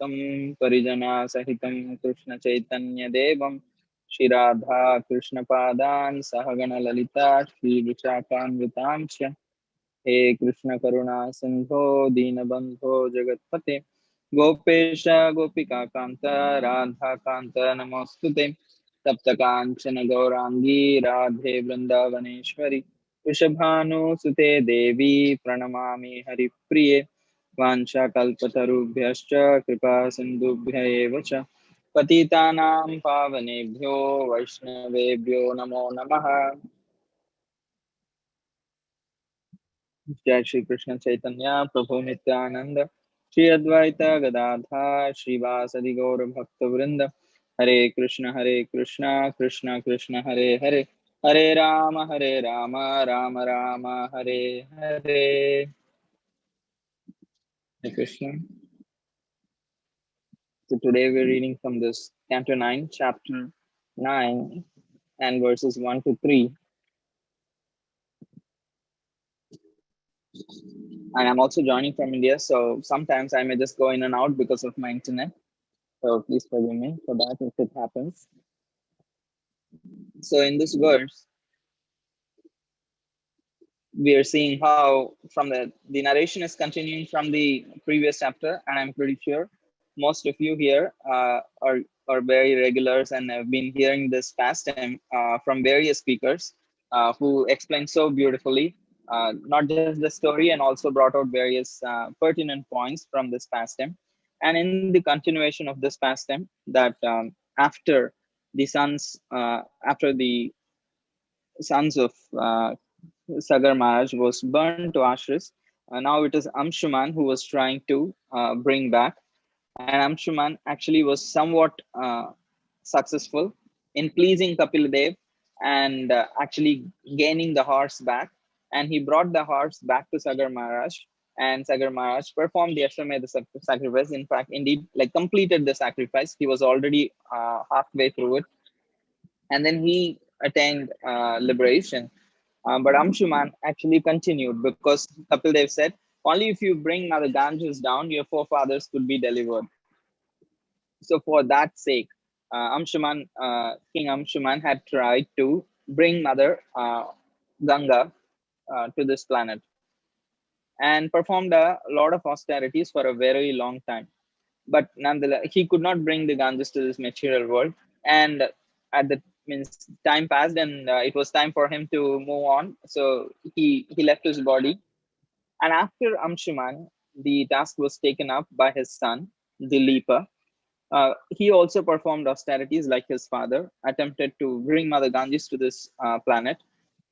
Advaitam Parijana Sahitam Krishna Chaitanya Devam Shri Radha Krishna Padan Sahagana Lalita Shri Vishakam Vitamsya He Krishna Karuna Sindho Dinabandho Jagatpate Gopesha Gopika Kanta Radha Kanta Namostute Tapta Kanchana Gaurangi Radhe Vrindavaneshwari Vrishabhanu Sute Devi Pranamami Haripriye Vancha Kalpatarubhyascha Kripa Sindhubhya eva cha Patitanam Pavanebhyo Vaishnavebhyo Namo Namaha. Jai Shri Krishna Chaitanya Prabhu Nityananda Shri Advaita Gadadha Shri Vasadi Gaura Bhakta Vrinda Hare Krishna Krishna Krishna Hare Hare Hare Rama Rama Rama Hare Hare. Hare Krishna. So today we're reading from this Canto 9, Chapter 9 and verses 1 to 3. And I'm also joining from India, so sometimes I may just go in and out because of my internet. So please forgive me for that if it happens. So in this verse, we are seeing how from the narration is continuing from the previous chapter, and I'm pretty sure most of you here are very regulars and have been hearing this pastime from various speakers who explained so beautifully not just the story, and also brought out various pertinent points from this pastime. And in the continuation of this pastime, that after the after the sons of Sagar Maharaj was burned to ashes. Now it is Amshuman who was trying to bring back. And Amshuman actually was somewhat successful in pleasing Kapil Dev and actually gaining the horse back. And he brought the horse back to Sagar Maharaj. And Sagar Maharaj performed the Ashwamedha sacrifice. In fact, indeed, like completed the sacrifice. He was already halfway through it. And then he attained liberation. But Amshuman actually continued because Kapil Dev said, only if you bring now the Ganges down, your forefathers could be delivered. So for that sake, King Amshuman had tried to bring Mother Ganga to this planet and performed a lot of austerities for a very long time. But nonetheless, he could not bring the Ganges to this material world. And at the means time passed, and it was time for him to move on. So he left his body. And after Amshuman, the task was taken up by his son, Dilipa. He also performed austerities like his father, attempted to bring Mother Ganges to this planet.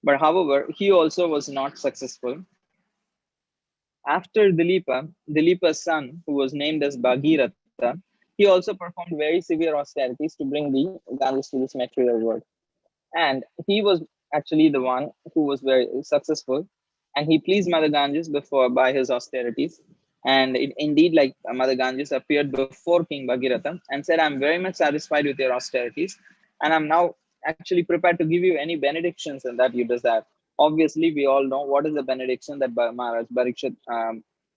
But however, he also was not successful. After Dilipa's son, who was named as Bhagirath, he also performed very severe austerities to bring the Ganges to this material world. And he was actually the one who was very successful, and he pleased Mother Ganges before by his austerities. And indeed, like Mother Ganges appeared before King Bhagirath and said, I'm very much satisfied with your austerities, and I'm now actually prepared to give you any benedictions and that you desire. Obviously, we all know what is the benediction that Maharaj Parikshit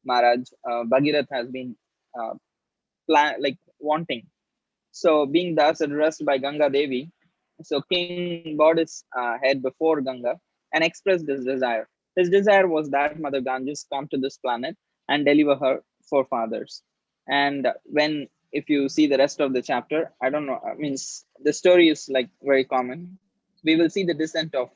Maharaj Bhagirath has been wanting. So, being thus addressed by Ganga Devi, so King bowed his head before Ganga and expressed his desire. His desire was that Mother Ganges come to this planet and deliver her forefathers. And when, if you see the rest of the chapter, I don't know, I mean, the story is like very common. We will see the descent of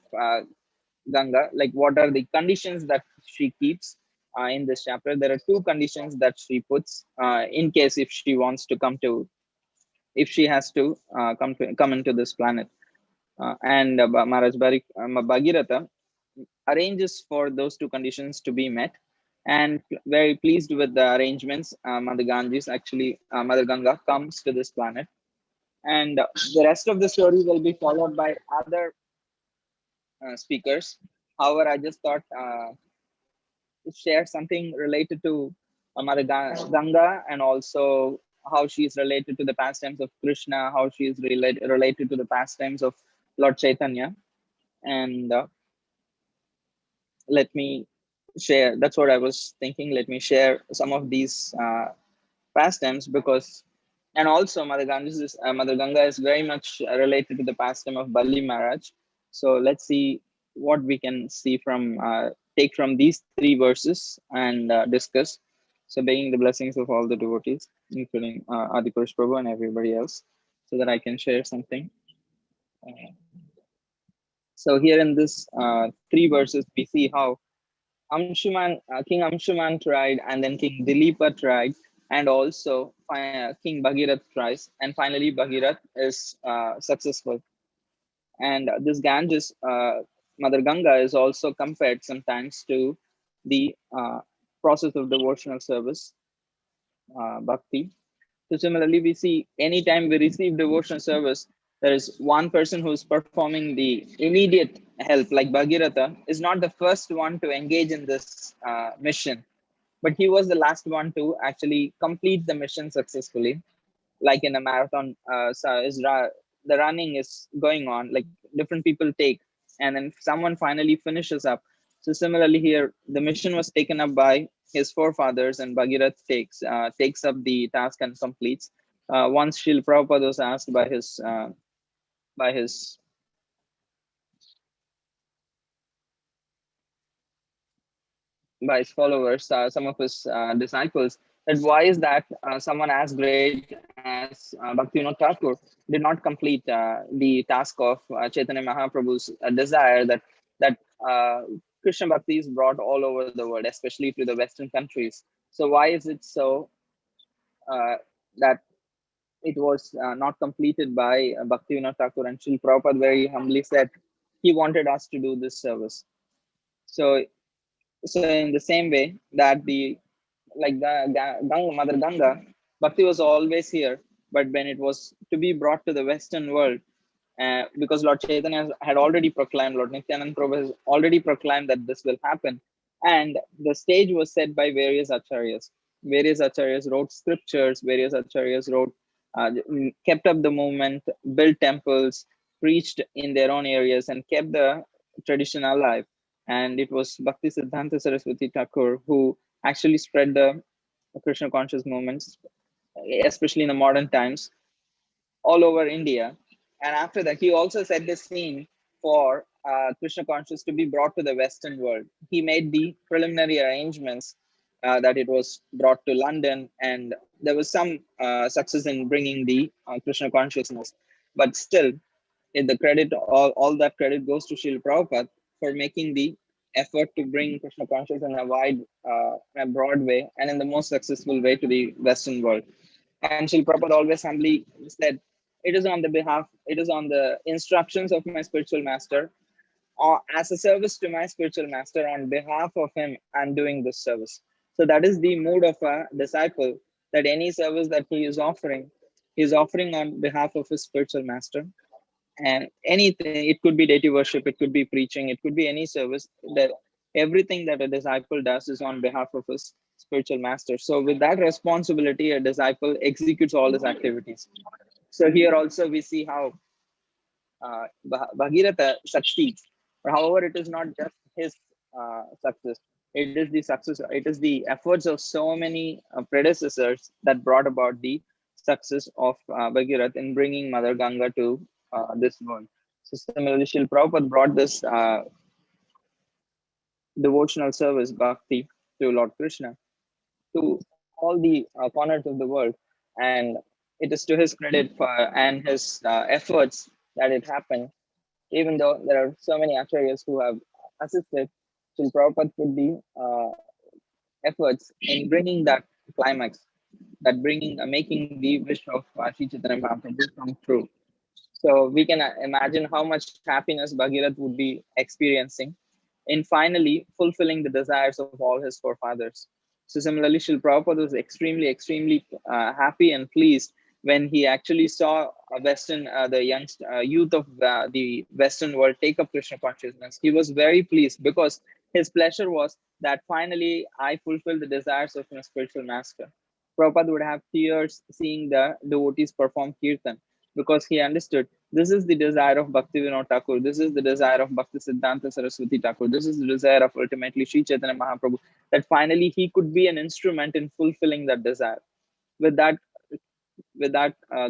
Ganga, like what are the conditions that she keeps in this chapter. There are two conditions that she puts in case if she wants to come to, if she has to come into this planet. And Maharaj Bhagirath arranges for those two conditions to be met, and very pleased with the arrangements. Mother Ganges actually, Mother Ganga comes to this planet, and the rest of the story will be followed by other speakers. However, I just thought to share something related to Mother Ganga, and also how she is related to the pastimes of Krishna, how she is related to the pastimes of Lord Chaitanya. And let me share, that's what I was thinking. Let me share some of these pastimes, because, and also Mother Ganga is very much related to the pastime of Bali Maharaj. So let's see what we can see from take from these three verses and discuss. So begging the blessings of all the devotees, including Adipurush Prabhu and everybody else, so that I can share something. Uh, so here in this three verses, we see how King Amshuman tried, and then King Dilipa tried, and also King Bhagirath tries, and finally Bhagirath is successful. And this Ganges, Mother Ganga, is also compared sometimes to the process of devotional service, bhakti. So similarly, we see anytime we receive devotional service, there is one person who's performing the immediate help, like Bhagirath, is not the first one to engage in this mission, but he was the last one to actually complete the mission successfully. Like in a marathon, the running is going on, like different people take, and then someone finally finishes up. So similarly here, the mission was taken up by his forefathers, and Bhagirath takes up the task and completes. Once Srila Prabhupada was asked by his by his followers, some of his disciples, that why is that someone as great as Bhaktivinoda Thakur did not complete the task of Chaitanya Mahaprabhu's desire that uh, Krishna Bhakti is brought all over the world, especially to the Western countries. So why is it so that it was not completed by Bhaktivinoda Thakur? And Srila Prabhupada very humbly said he wanted us to do this service. So so in the same way that the like the Ganga, Mother Ganga, Bhakti was always here, but when it was to be brought to the Western world, because Lord Chaitanya had already proclaimed, Lord Nityananda Prabhu has already proclaimed that this will happen, and the stage was set by various acharyas. Various acharyas wrote scriptures. Various acharyas kept up the movement, built temples, preached in their own areas, and kept the tradition alive. And it was Bhakti Siddhanta Saraswati Thakur who actually spread the Krishna conscious movements, especially in the modern times, all over India. And after that, he also set the scene for Krishna consciousness to be brought to the Western world. He made the preliminary arrangements that it was brought to London, and there was some success in bringing the Krishna consciousness. But still, the credit, all that credit goes to Srila Prabhupada for making the effort to bring Krishna consciousness in a wide, a broad way, and in the most successful way to the Western world. And Srila Prabhupada always humbly said, it is on the instructions of my spiritual master, or as a service to my spiritual master, on behalf of him, I'm doing this service. So that is the mood of a disciple, that any service that he is offering on behalf of his spiritual master. And anything, it could be deity worship, it could be preaching, it could be any service, that everything that a disciple does is on behalf of his spiritual master. So with that responsibility, a disciple executes all his activities. So here also we see how Bhagirath succeeds. But however, it is not just his success. It is the success. It is the efforts of so many predecessors that brought about the success of Bhagirath in bringing Mother Ganga to this world. So similarly, Srila Prabhupada brought this devotional service, bhakti, to Lord Krishna, to all the corners of the world, and it is to his credit for and his efforts that it happened. Even though there are so many acharyas who have assisted, Srila Prabhupada put the efforts in bringing that climax, that making the wish of Sri Chaitanya Mahaprabhu come true. So we can imagine how much happiness Bhagirath would be experiencing in finally fulfilling the desires of all his forefathers. So similarly, Srila Prabhupada was extremely happy and pleased when he actually saw the young youth of the Western world take up Krishna consciousness. He was very pleased because his pleasure was that finally I fulfilled the desires of my spiritual master. Prabhupada would have tears seeing the devotees perform kirtan, because he understood this is the desire of Bhaktivinoda Thakur, this is the desire of Bhakti Siddhanta Saraswati Thakur, this is the desire of ultimately Sri Chaitanya Mahaprabhu, that finally he could be an instrument in fulfilling that desire. with that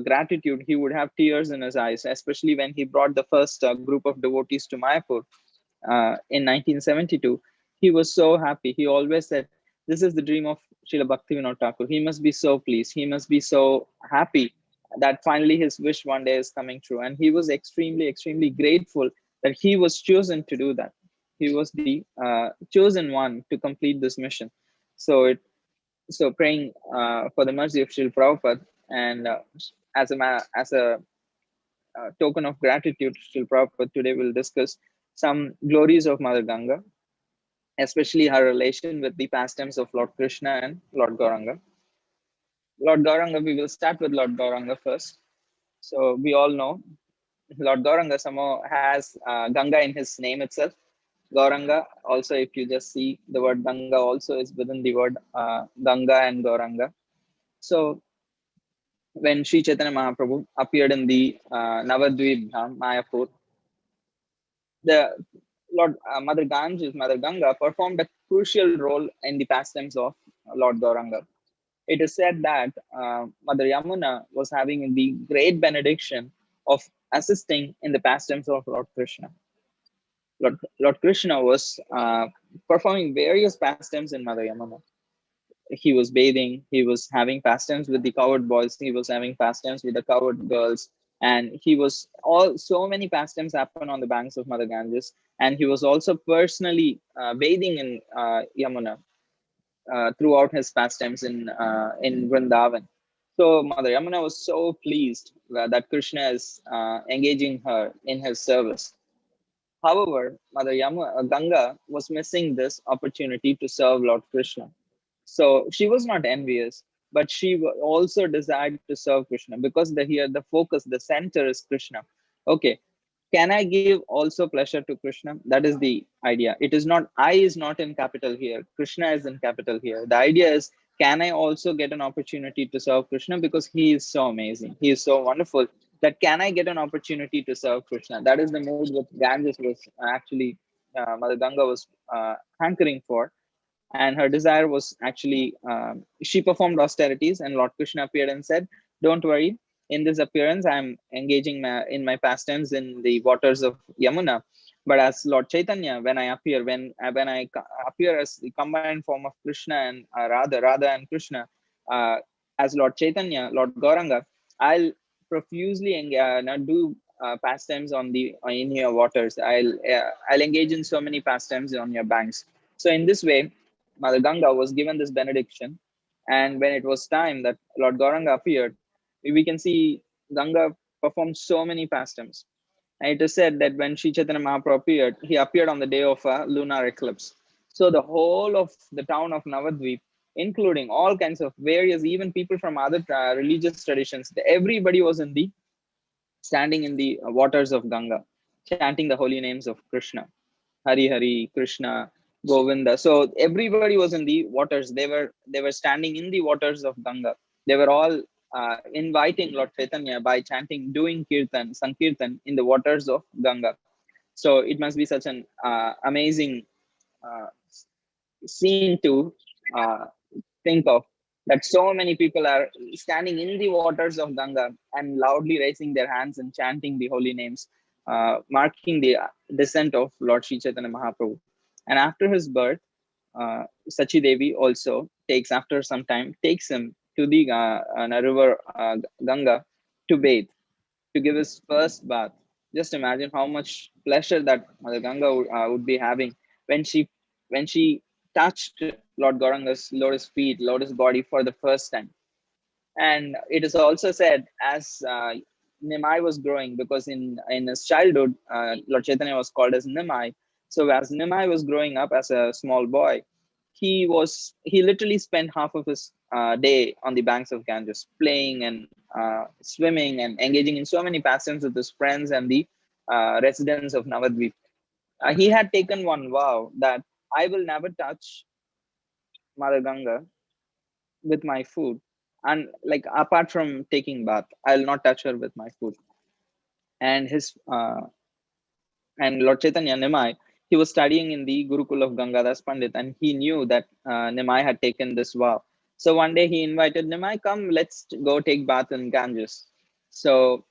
gratitude, he would have tears in his eyes, especially when he brought the first group of devotees to Mayapur in 1972. He was so happy. He always said, "This is the dream of Srila Bhaktivinoda Thakur. He must be so pleased. He must be so happy that finally his wish one day is coming true." And he was extremely, extremely grateful that he was chosen to do that. He was the chosen one to complete this mission. So praying for the mercy of Srila Prabhupada, and as a token of gratitude to Srila Prabhupada, today we'll discuss some glories of Mother Ganga, especially her relation with the pastimes of Lord Krishna and Lord Gauranga. Lord Gauranga, we will start with Lord Gauranga first. So we all know Lord Gauranga somehow has Ganga in his name itself. Gauranga, also, if you just see the word Ganga, also is within the word Ganga and Gauranga. So when Sri Chaitanya Mahaprabhu appeared in the Navadvip Dham, Mayapur, the Mother Ganga performed a crucial role in the pastimes of Lord Gauranga. It is said that Mother Yamuna was having the great benediction of assisting in the pastimes of Lord Krishna. Lord Krishna was performing various pastimes in Mother Yamuna. He was bathing, he was having pastimes with the coward boys, he was having pastimes with the coward girls, and he was all so many pastimes happen on the banks of Mother Ganges. And he was also personally bathing in Yamuna throughout his pastimes in Vrindavan. So Mother Yamuna was so pleased that Krishna is engaging her in his service. However, Ganga was missing this opportunity to serve Lord Krishna. So she was not envious, but she also desired to serve Krishna, because the focus, the center is Krishna. Okay, can I give also pleasure to Krishna? That is the idea. It is not, I is not in capital here, Krishna is in capital here. The idea is, can I also get an opportunity to serve Krishna, because he is so amazing, he is so wonderful, that can I get an opportunity to serve Krishna? That is the mood which Ganges was actually Mother Ganga was hankering for. And her desire was actually, she performed austerities, and Lord Krishna appeared and said, "Don't worry, in this appearance I'm engaging in my pastimes in the waters of Yamuna, but as Lord Chaitanya, when I appear, when I appear as the combined form of Krishna and Radha and Krishna, uh, as Lord Chaitanya, Lord Gauranga, I'll profusely do pastimes in your waters. I'll engage in so many pastimes on your banks." So in this way, Mother Ganga was given this benediction. And when it was time that Lord Gauranga appeared, we can see Ganga performed so many pastimes. And it is said that when Sri Chaitanya Mahaprabhu appeared, he appeared on the day of a lunar eclipse. So the whole of the town of Navadvip, including all kinds of various, even people from other religious traditions, everybody was standing in the waters of Ganga, chanting the holy names of Krishna. Hari Hari, Krishna, Govinda. So everybody was in the waters. They were standing in the waters of Ganga. They were all inviting Lord Chaitanya by chanting, doing sankirtan in the waters of Ganga. So it must be such an amazing uh, scene to uh, think of, that so many people are standing in the waters of Ganga and loudly raising their hands and chanting the holy names, marking the descent of Lord Sri Chaitanya Mahaprabhu. And after his birth, Sachi Devi also after some time, takes him to the river Ganga to bathe, to give his first bath. Just imagine how much pleasure that Mother Ganga would be having when she touched Lord Gauranga's lotus feet, lotus body for the first time. And it is also said, as Nimai was growing, because in his childhood, Lord Chaitanya was called as Nimai. So as Nimai was growing up as a small boy, he literally spent half of his day on the banks of Ganges, playing and swimming and engaging in so many pastimes with his friends and the residents of Navadvip. He had taken one vow that I will never touch Mother Ganga with my food, and like apart from taking bath, I'll not touch her with my food. And his and Lord Chaitanya Nimai, he was studying in the Gurukul of Gangadas Pandit, and he knew that Nimai had taken this vow. So one day he invited Nimai, come, let's go take bath in Ganges. So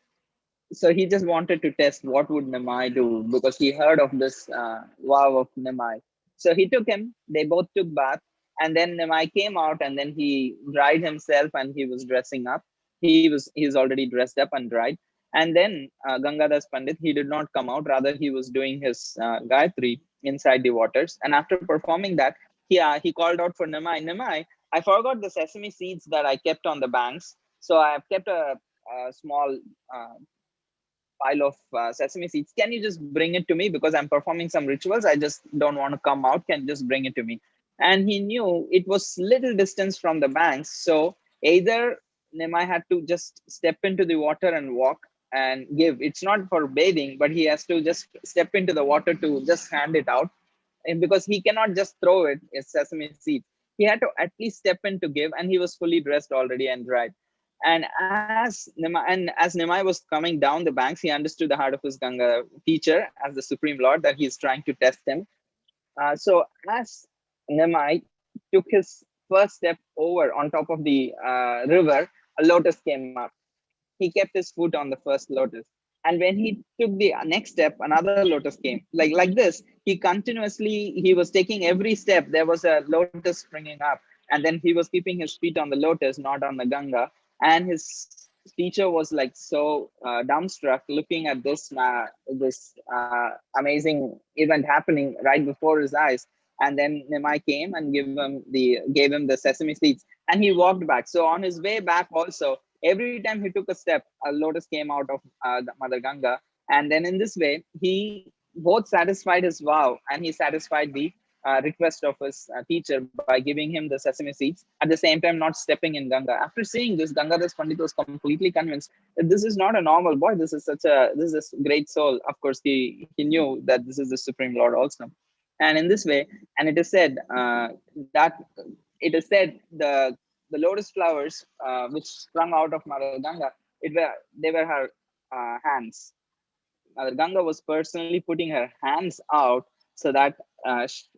he just wanted to test what would Nimai do, because he heard of this vow of Nimai. So he took him. They both took bath, and then Nimai came out, and then he dried himself, and he was dressing up. He's already dressed up and dried. And then Gangadas Pandit, he did not come out. Rather, he was doing his Gayatri inside the waters. And after performing that, he called out for Nimai. Nimai, I forgot the sesame seeds that I kept on the banks. So I have kept a small pile of sesame seeds. Can you just bring it to me, because I'm performing some rituals? I just don't want to come out. Can you just bring it to me? And he knew it was little distance from the banks. So either Nimai had to just step into the water and walk and give. It's not for bathing, but he has to just step into the water to just hand it out. And because he cannot just throw it, it's sesame seeds. He had to at least step in to give, and he was fully dressed already and dried. And as Nimai was coming down the banks, he understood the heart of his Ganga teacher as the Supreme Lord, that he's trying to test him. So as Nimai took his first step over on top of the river, a lotus came up. He kept his foot on the first lotus. And when he took the next step, another lotus came. Like this, he was taking every step. There was a lotus springing up. And then he was keeping his feet on the lotus, not on the Ganga. And his teacher was like so dumbstruck looking at this amazing event happening right before his eyes. And then Nimai came and gave him the sesame seeds, and he walked back. So on his way back also, every time he took a step, a lotus came out of the Mother Ganga. And then in this way, he both satisfied his vow, and he satisfied the request of his teacher by giving him the sesame seeds, at the same time not stepping in Ganga. After seeing this, Gangadhar Pandit was completely convinced that this is not a normal boy. This is a great soul. Of course, he knew that this is the Supreme Lord also. And in this way, and that it is said the lotus flowers which sprung out of Mother Ganga, they were her hands. Mother Ganga was personally putting her hands out so that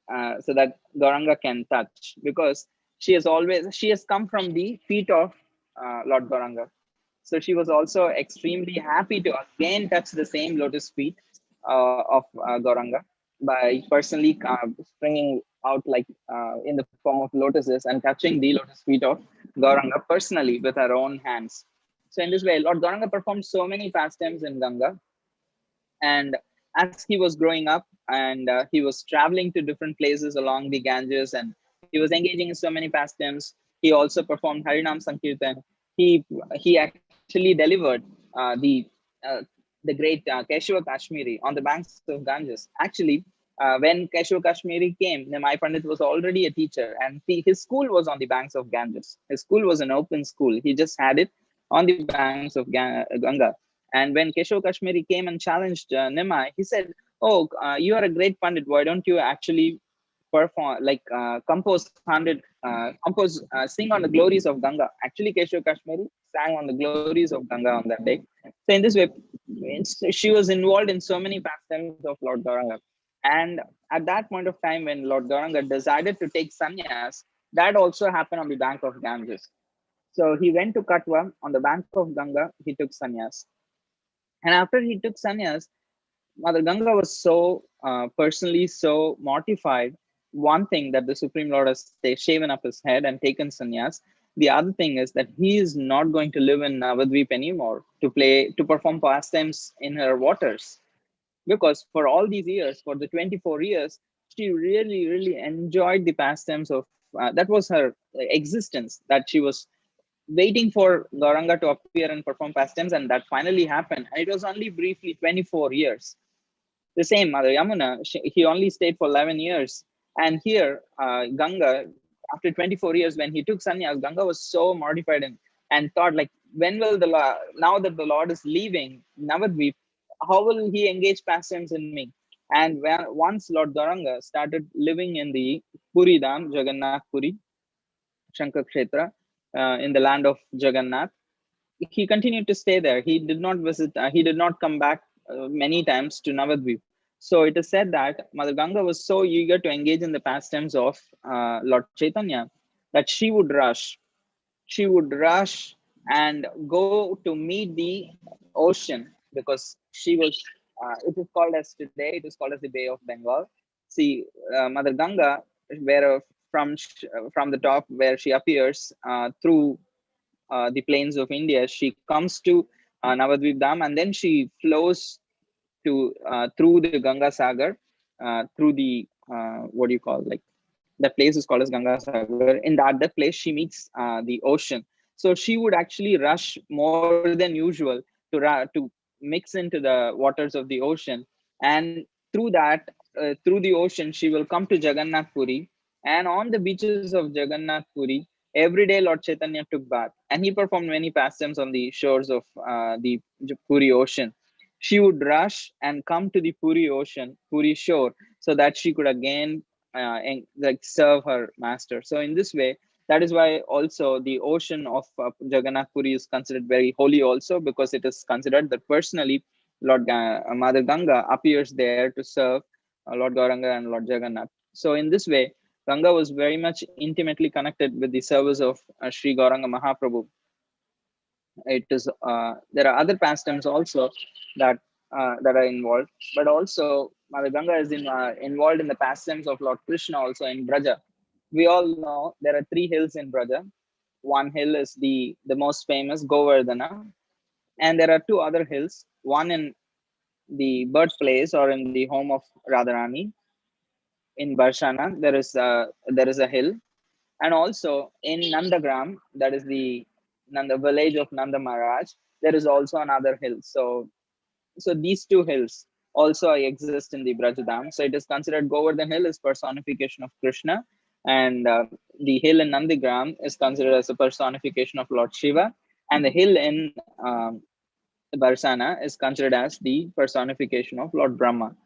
Gauranga can touch, because she has come from the feet of Lord Gauranga. So she was also extremely happy to again touch the same lotus feet of Gauranga by personally springing out like in the form of lotuses and touching the lotus feet of Gauranga personally with her own hands. So in this way, Lord Gauranga performed so many pastimes in Ganga. And as he was growing up, and he was traveling to different places along the Ganges, and he was engaging in so many pastimes. He also performed Harinam Sankirtan. He actually delivered uh, the great Keshava Kashmiri on the banks of Ganges. Actually, when Keshava Kashmiri came, Nimai Pandit was already a teacher, and his school was on the banks of Ganges. His school was an open school. He just had it on the banks of Ganga. And when Keshava Kashmiri came and challenged Nimai, he said, "Oh, you are a great Pandit. Why don't you actually perform, like sing on the glories of Ganga?" Actually, Keshava Kashmiri sang on the glories of Ganga on that day. So in this way, she was involved in so many pastimes of Lord Gauranga. And at that point of time, when Lord Gauranga decided to take sannyas, that also happened on the bank of Ganges. So he went to Katwa on the bank of Ganga. He took sannyas. And after he took sannyas, Mother Ganga was so personally so mortified. One thing, that the Supreme Lord has shaven up his head and taken sannyas. The other thing is that he is not going to live in Navadvip anymore to perform pastimes in her waters. Because for all these years, for the 24 years, she really, really enjoyed the pastimes of, that was her existence, that she was waiting for Gauranga to appear and perform pastimes, and that finally happened. And it was only briefly 24 years. The same Mother Yamuna, he only stayed for 11 years. And here, Ganga, after 24 years, when he took sannyas, Ganga was so mortified and thought, like, when will now that the Lord is leaving Navadvip, how will he engage pastimes in me? And once Lord Gauranga started living in the Puri Dham, Jagannath Puri, Shankar Kshetra, in the land of Jagannath, he continued to stay there. He did not visit, he did not come back many times to Navadvip. So it is said that Mother Ganga was so eager to engage in the pastimes of Lord Chaitanya that she would rush she would rush and go to meet the ocean, because she was, it is called as today, it is called as the Bay of Bengal. See, Mother Ganga, where from the top where she appears through the plains of India, she comes to Navadvip Dam, and then she flows to through the Ganga Sagar, through the what do you call, like, that place is called as Ganga Sagar. In that place, she meets the ocean. So she would actually rush more than usual to mix into the waters of the ocean, and through that, through the ocean, she will come to Jagannath Puri, and on the beaches of Jagannath Puri, every day Lord Chaitanya took bath, and he performed many pastimes on the shores of the Puri ocean. She would rush and come to the Puri ocean, Puri shore, so that she could again and like serve her master. So in this way, that is why also the ocean of Jagannath Puri is considered very holy, also because it is considered that personally Mother Ganga appears there to serve Lord Gauranga and Lord Jagannath. So in this way, Ganga was very much intimately connected with the service of Sri Gauranga Mahaprabhu. It is there are other pastimes also that that are involved, but also Mother Ganga is involved in the pastimes of Lord Krishna also in Braja. We all know there are three hills in Braja. One hill is the most famous, Govardhana, and there are two other hills. One in the birthplace or in the home of Radharani in Barshana. There is a hill, and also in Nandagram, that is the Nanda village of Nanda Maharaj, there is also another hill. So these two hills also exist in the Brajadam. So it is considered Govardhan hill is personification of Krishna, and the hill in Nandigram is considered as a personification of Lord Shiva, and the hill in Barsana is considered as the personification of Lord Brahma.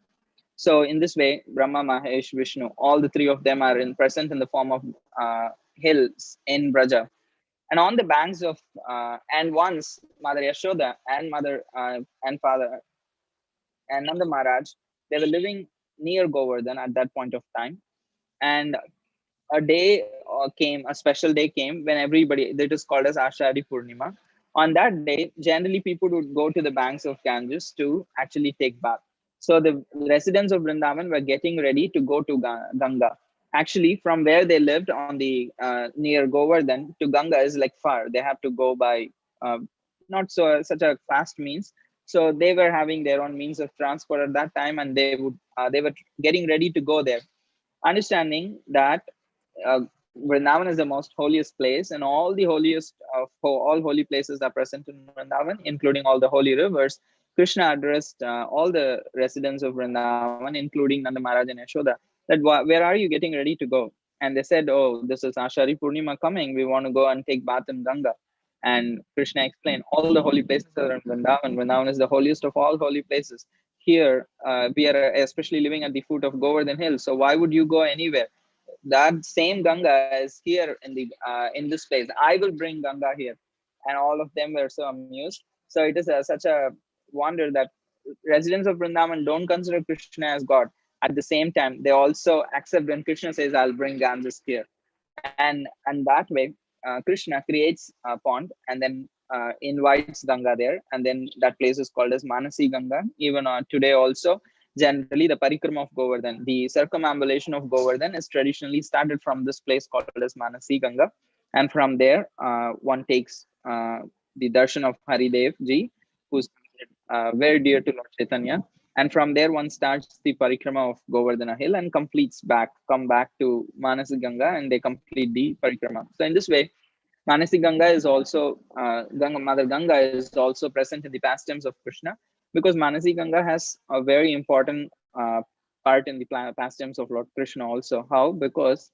So in this way, Brahma, Mahesh, Vishnu, all the three of them are present in the form of hills in Braja. And on the banks of, and once Mother Yashoda and and father and Nanda Maharaj, they were living near Govardhan at that point of time. And a day came, a special day came when everybody, that is called as Ashadi Purnima. On that day, generally people would go to the banks of Ganges to actually take bath. So the residents of Vrindavan were getting ready to go to Ganga. Actually, from where they lived on the near Govardhan to Ganga is like far. They have to go by uh, not so such a fast means. So they were having their own means of transport at that time, and they were getting ready to go there, understanding that uh, Vrindavan is the most holiest place, and all the holiest of all holy places are present in Vrindavan, including all the holy rivers. Krishna addressed all the residents of Vrindavan, including Nanda Maharaj and Yashoda, that where are you getting ready to go? And they said, "Oh, this is Ashari Purnima coming. We want to go and take bath in Ganga." And Krishna explained, all the holy places are in Vrindavan. Vrindavan is the holiest of all holy places. Here, we are especially living at the foot of Govardhan Hill. So why would you go anywhere? That same Ganga is here in this place. I will bring Ganga here. And all of them were so amused. So it is such a wonder that residents of Vrindavan don't consider Krishna as God. At the same time, they also accept when Krishna says, "I'll bring Ganges here." And that way, Krishna creates a pond and then invites Ganga there, and then that place is called as Manasi Ganga. Even today also, generally the parikrama of Govardhan, the circumambulation of Govardhan is traditionally started from this place called as Manasi Ganga, and from there one takes the darshan of Haridev ji, who's very dear to Lord Chaitanya. And from there, one starts the parikrama of Govardhana Hill and come back to Manasi Ganga, and they complete the parikrama. So in this way, Manasi Ganga is also Mother Ganga is also present in the pastimes of Krishna, because Manasi Ganga has a very important part in the pastimes of Lord Krishna also. How? Because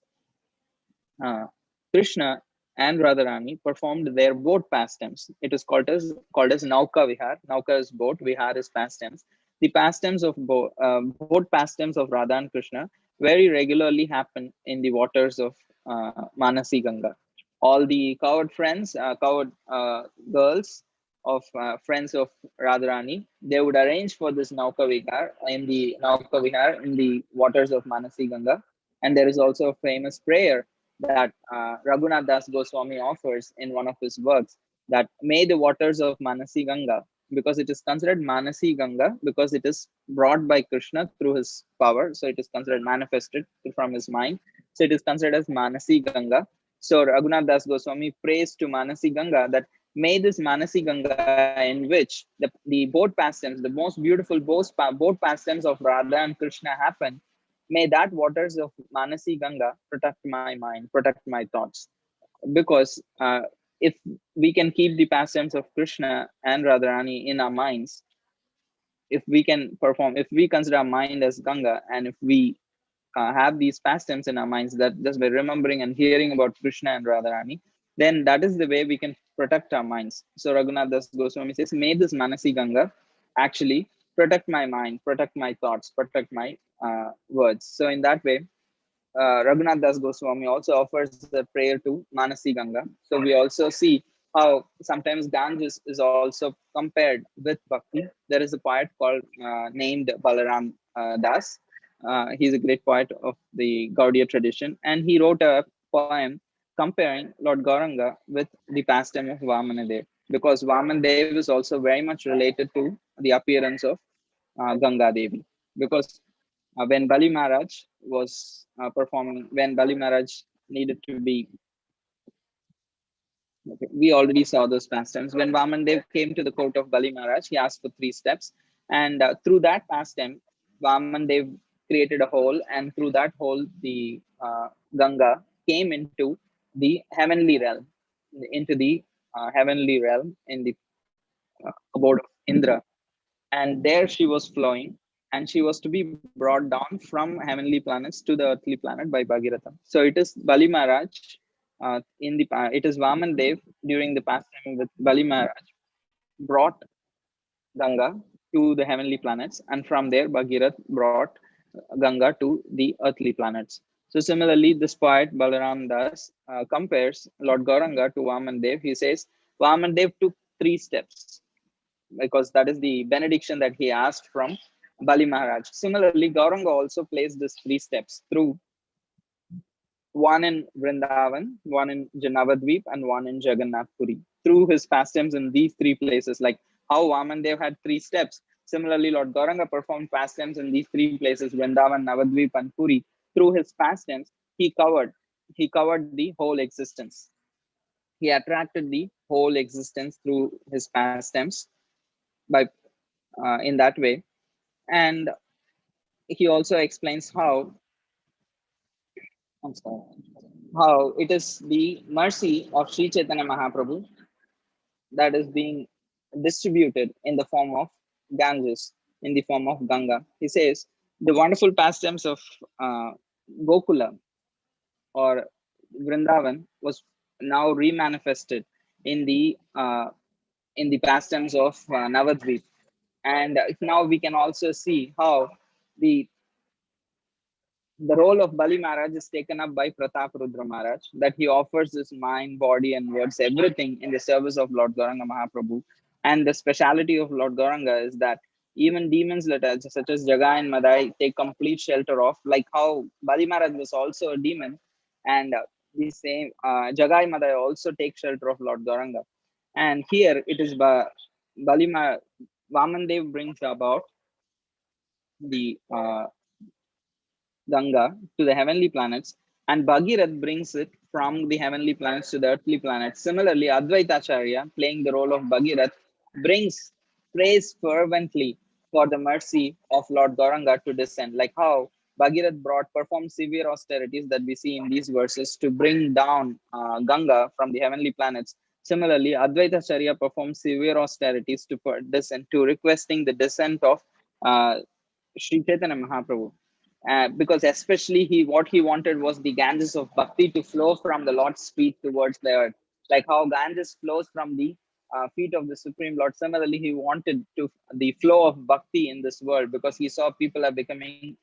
uh, Krishna and Radharani performed their boat pastimes. It is called as Nauka Vihar. Nauka is boat, Vihar is pastimes. The pastimes of boat pastimes of Radha and Krishna very regularly happen in the waters of Manasi Ganga. All the coward girls of friends of Radharani, they would arrange for this Nauka Vihar in the waters of Manasi Ganga. And there is also a famous prayer that Raghunath Das Goswami offers in one of his works, that may the waters of Manasi Ganga, because it is considered Manasi Ganga because it is brought by Krishna through his power. So it is considered manifested from his mind. So it is considered as Manasi Ganga. So Raghunath Das Goswami prays to Manasi Ganga that may this Manasi Ganga, in which the boat pastimes, the most beautiful boat pastimes of Radha and Krishna happen, may that waters of Manasi Ganga protect my mind, protect my thoughts. Because if we can keep the pastimes of Krishna and Radharani in our minds, if we can perform, if we consider our mind as Ganga, and if we have these pastimes in our minds, that just by remembering and hearing about Krishna and Radharani, then that is the way we can protect our minds. So Raghunath Das Goswami says, may this Manasi Ganga actually protect my mind, protect my thoughts, protect my words. So in that way, Raghunath Das Goswami also offers a prayer to Manasi Ganga. So we also see how sometimes Ganges is also compared with Bhakti. There is a poet called named Balaram Das. He's a great poet of the Gaudiya tradition, and he wrote a poem comparing Lord Gauranga with the pastime of Vamanadev, because Vamanadev is also very much related to the appearance of Ganga Devi. Because when Bali Maharaj was performing, when Bali Maharaj needed to be, okay, we already saw those pastimes. When Vaman Dev came to the court of Bali Maharaj, he asked for 3 steps. And through that pastime, Vaman Dev created a hole, and through that hole, the Ganga came into the heavenly realm, into the heavenly realm in the abode of Indra. And there she was flowing, and she was to be brought down from heavenly planets to the earthly planet by Bhagirath. So it is Bali Maharaj it is Vaman Dev during the pastime with Bali Maharaj brought Ganga to the heavenly planets, and from there Bhagirath brought Ganga to the earthly planets. So similarly, this poet Balaram Das compares Lord Gauranga to Vaman Dev. He says Vaman Dev took 3 steps, because that is the benediction that he asked from Bali Maharaj. Similarly, Gauranga also placed these 3 steps through, one in Vrindavan, one in Janavadvip, and one in Jagannath Puri, through his pastimes in these 3 places. Like how Vamandev had 3 steps, similarly, Lord Gauranga performed pastimes in these 3 places, Vrindavan, Navadvip, and Puri. Through his pastimes, he covered the whole existence. He attracted the whole existence through his pastimes by in that way. And he also explains I'm sorry, how it is the mercy of Sri Chaitanya Mahaprabhu that is being distributed in the form of Ganges, in the form of Ganga. He says the wonderful pastimes of Gokula or Vrindavan was now remanifested in the pastimes of Navadvip. And now we can also see how the the role of Bali Maharaj is taken up by Pratap Rudra Maharaj, that he offers his mind, body, and words, everything in the service of Lord Gauranga Mahaprabhu. And the speciality of Lord Gauranga is that even demons such as Jagai and Madai take complete shelter of, like how Bali Maharaj was also a demon, and the same Jagai Madai also take shelter of Lord Gauranga. And here it is Bali Maharaj, Vamandev brings about the Ganga to the heavenly planets, and Bhagirath brings it from the heavenly planets to the earthly planets. Similarly, Advaitacharya, playing the role of Bhagirath, brings praise fervently for the mercy of Lord Gauranga to descend, like how Bhagirath performed severe austerities that we see in these verses to bring down Ganga from the heavenly planets. Similarly, Advaitacharya performed severe austerities descend, to requesting the descent of uh, Sri Chaitanya Mahaprabhu, because especially what he wanted was the Ganges of Bhakti to flow from the Lord's feet towards the earth, like how Ganges flows from the feet of the Supreme Lord. Similarly, he wanted to the flow of Bhakti in this world, because he saw people are becoming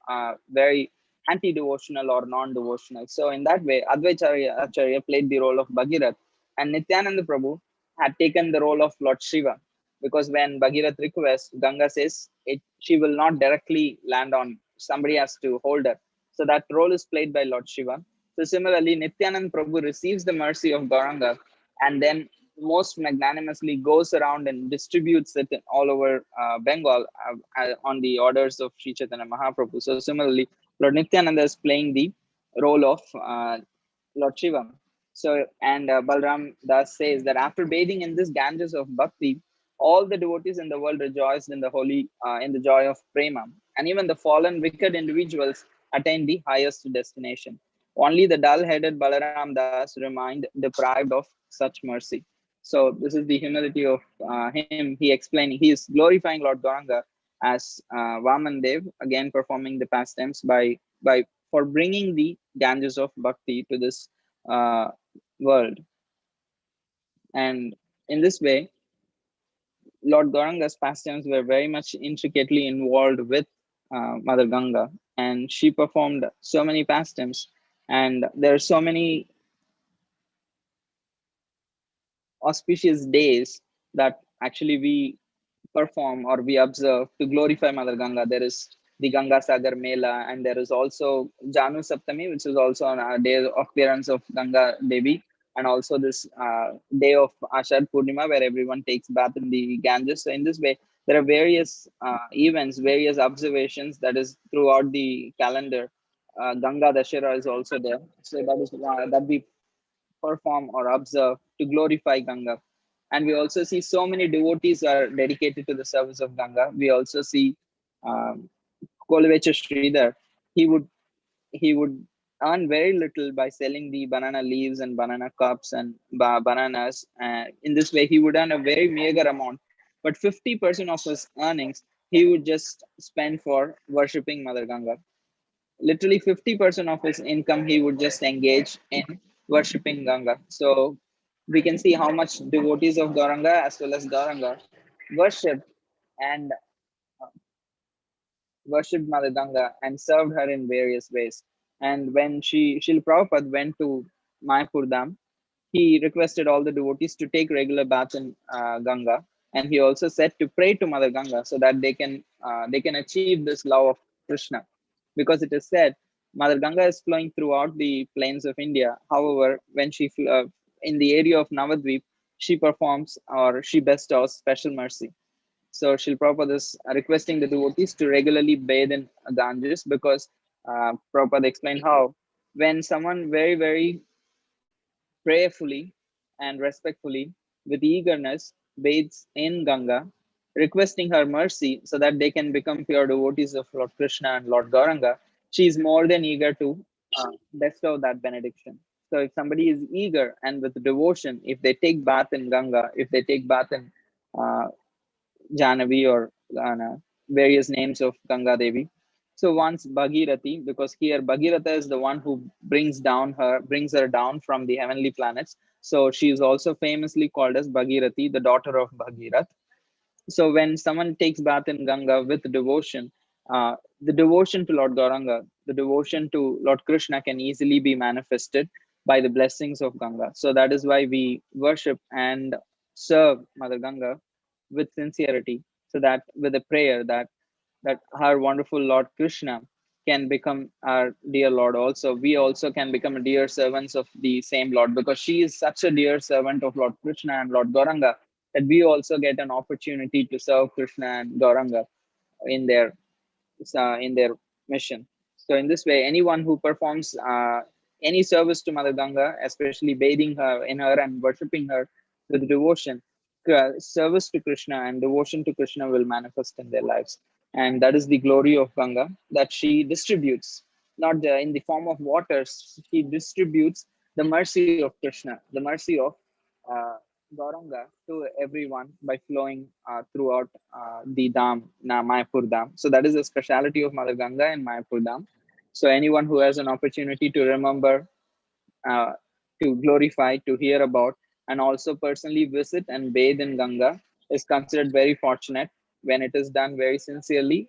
very anti-devotional or non-devotional. So in that way, Advaita Acharya played the role of Bhagirath, and Nityananda Prabhu had taken the role of Lord Shiva, because when Bhagirath requests, Ganga says she will not directly land on, somebody has to hold her. So that role is played by Lord Shiva. So similarly, Nityanand Prabhu receives the mercy of Gauranga and then most magnanimously goes around and distributes it all over Bengal on the orders of Sri Chaitanya Mahaprabhu. So similarly, Lord Nityananda is playing the role of Lord Shivam. So, and Balram Das says that after bathing in this Ganges of Bhakti, all the devotees in the world rejoiced in the holy, in the joy of prema, and even the fallen wicked individuals attained the highest destination. Only the dull-headed Balaram Das remained deprived of such mercy. So this is the humility of him. He explaining, he is glorifying Lord Gauranga as Vaman Dev, again performing the pastimes by for bringing the Ganges of Bhakti to this uh, world. And in this way, Lord Gauranga's pastimes were very much intricately involved with Mother Ganga, and she performed so many pastimes. And there are so many auspicious days that actually we perform or we observe to glorify Mother Ganga. There is the Ganga Sagar Mela, and there is also Janu Saptami, which is also on a day of appearance of Ganga Devi, and also this day of Ashad Purnima, where everyone takes bath in the Ganges. So in this way, there are various events, various observations that is throughout the calendar. Ganga Dashera is also there. So that is that we perform or observe to glorify Ganga. And we also see so many devotees are dedicated to the service of Ganga. We also see um, Kolvecha Sridhar. He would he would earn very little by selling the banana leaves and banana cups and bananas. In this way, he would earn a very meager amount. But 50% of his earnings he would just spend for worshipping Mother Ganga. Literally 50% of his income he would just engage in worshipping Ganga. So we can see how much devotees of Gauranga as well as Gauranga worship and worshipped Mother Ganga and served her in various ways. And when Srila Prabhupada went to Mayapur Dham, he requested all the devotees to take regular baths in Ganga, and he also said to pray to Mother Ganga so that they can achieve this love of Krishna, because it is said Mother Ganga is flowing throughout the plains of India. However, when in the area of Navadvip, she performs or she bestows special mercy. So Srila Prabhupada is requesting the devotees to regularly bathe in Ganges because Prabhupada explained how when someone very prayerfully and respectfully, with eagerness, bathes in Ganga, requesting her mercy so that they can become pure devotees of Lord Krishna and Lord Gauranga, she is more than eager to bestow that benediction. So if somebody is eager and with devotion, if they take bath in Ganga, if they take bath in uh, Janavi or various names of Ganga Devi. So once Bhagirathi, because here Bhagirath is the one who brings her down from the heavenly planets. So she is also famously called as Bhagirathi, the daughter of Bhagirath. So when someone takes bath in Ganga with devotion, the devotion to Lord Gauranga, the devotion to Lord Krishna can easily be manifested by the blessings of Ganga. So that is why we worship and serve Mother Ganga with sincerity, so that with a prayer that her wonderful Lord Krishna can become our dear Lord also. We also can become dear servants of the same Lord, because she is such a dear servant of Lord Krishna and Lord Gauranga that we also get an opportunity to serve Krishna and Gauranga in their mission. So in this way, anyone who performs any service to Mother Ganga, especially bathing her in her and worshipping her with devotion, service to Krishna and devotion to Krishna will manifest in their lives. And that is the glory of Ganga, that she distributes, not in the form of waters, she distributes the mercy of Krishna, the mercy of uh, Gauranga to everyone by flowing throughout the Dham, Mayapur Dham. So that is the speciality of Mother Ganga and Mayapur Dham. So anyone who has an opportunity to remember, uh, to glorify, to hear about, and also personally visit and bathe in Ganga is considered very fortunate. When it is done very sincerely,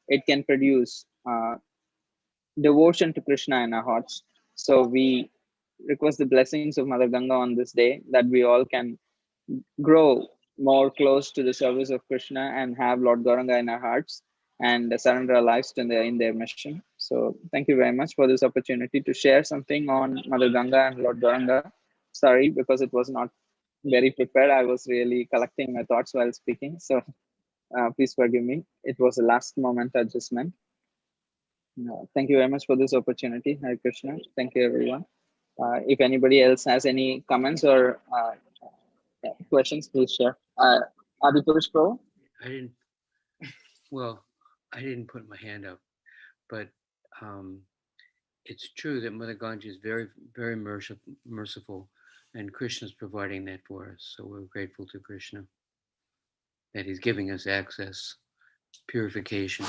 it can produce devotion to Krishna in our hearts. So we request the blessings of Mother Ganga on this day, that we all can grow more close to the service of Krishna and have Lord Gauranga in our hearts. and surrender our lives to in their mission. So thank you very much for this opportunity to share something on Mother Ganga and Lord Gauranga. Sorry, because it was not very prepared. I was really collecting my thoughts while speaking. So please forgive me. It was a last moment adjustment. Thank you very much for this opportunity. Hare Krishna. Thank you, everyone. If anybody else has any comments or questions, please share. Adipurush Pro? I didn't put my hand up, but it's true that Mother Ganga is very, very merciful, and Krishna is providing that for us. So we're grateful to Krishna that he's giving us access, purification.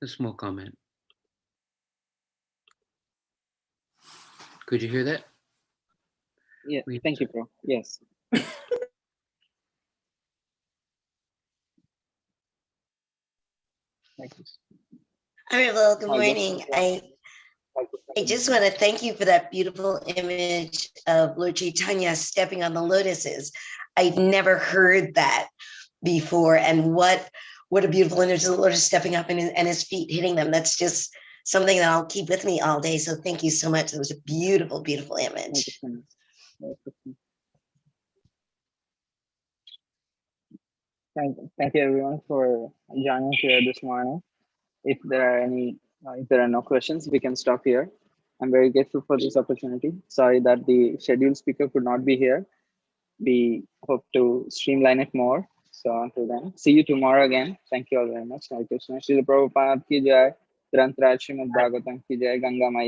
A small comment. Could you hear that? Yeah, thank you, Pro. Yes. Well, good morning. I just want to thank you for that beautiful image of Lord Chaitanya stepping on the lotuses. I'd never heard that before, and what a beautiful image of the lotus stepping up and his feet hitting them. That's just something that I'll keep with me all day. So thank you so much. It was a beautiful, beautiful image. Thank you everyone for joining us here this morning. If there are no questions, we can stop here. I'm very grateful for this opportunity. Sorry that the scheduled speaker could not be here. We hope to streamline it more. So until then, see you tomorrow again. Thank you all very much. Hare Krishna. Srila Prabhupada ki jai. Granth Raj Srimad Bhagavatam ki jai. Ganga Maya